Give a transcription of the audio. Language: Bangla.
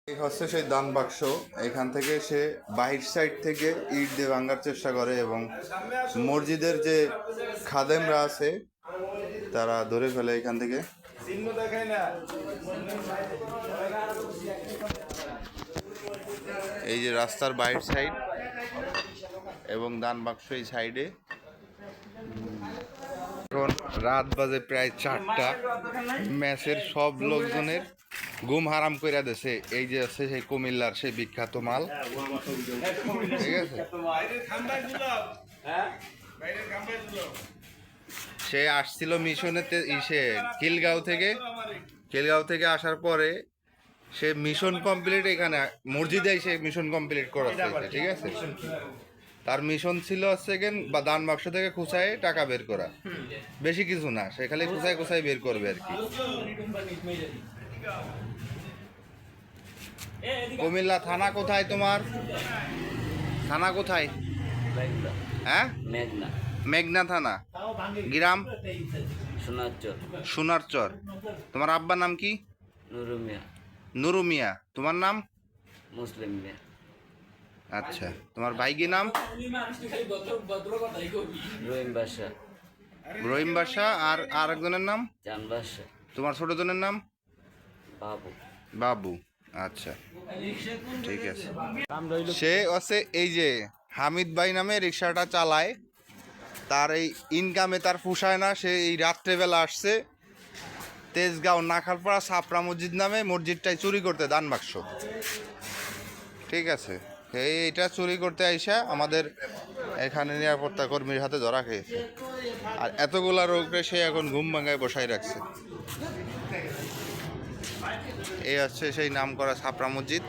এই হচ্ছে সেই দান বাক্স। এখান থেকে সে বাহির সাইড থেকে ইট দিয়ে ভাঙার চেষ্টা করে এবং মসজিদের যে খাদেমরা আছে তারা ধরে ফেলে এখান থেকে। এই যে রাস্তার বাহির সাইড এবং দান বাক্স এই সাইডে। এখন রাত বাজে প্রায় 4টা। ম্যাচের সব লোকজনের ঘুম হারাম কইরা দেছে। এই যে আছে সেই কুমিল্লার সেই বিখ্যাত মাল, ঠিক আছে। সে আসছিল মিশনেতে খিলগাঁও থেকে আসার পরে সে মিশন কমপ্লিট এখানে মসজিদে এসে মিশন কমপ্লিট করেছে, ঠিক আছে। তার মিশন ছিল সেকেন্ড বা দান বাক্স থেকে খুঁচায় টাকা বের করা, বেশি কিছু না। সে খালি খুঁচায় বের করবে আর কি। কুমিল্লা থানা কোথায় তোমার? থানা কোথায়? হ্যাঁ, মেঘনা থানা। গ্রাম সোনারচর। তোমার আব্বার নাম কি? নুরু মিয়া। তোমার নাম? মুসলিম মিয়া। আচ্ছা, তোমার ভাই কি নাম? রহিম বাদশা। আর আরেকজনের নাম? জান বাদশা। তোমার ছোট জনের নাম? বাবু। আচ্ছা, ঠিক আছে। সে আছে এই যে হামিদ ভাই নামে রিক্সাটা চালায়। তার এই ইনকামে তার পোষায় না। সে এই রাত্রেবেলা আসছে তেজগাঁও নাখালপাড়া ছাপড়া মসজিদ নামে মসজিদটাই চুরি করতে, দান বাক্স, ঠিক আছে। এইটা চুরি করতে আইসা আমাদের এখানে নিরাপত্তা কর্মীর হাতে ধরা খেয়েছে। আর এতগুলা রোগরে সে এখন ঘুম ভাঙায় বসাই রাখছে। এই হচ্ছে সেই নাম করা ছাপড়া মসজিদ।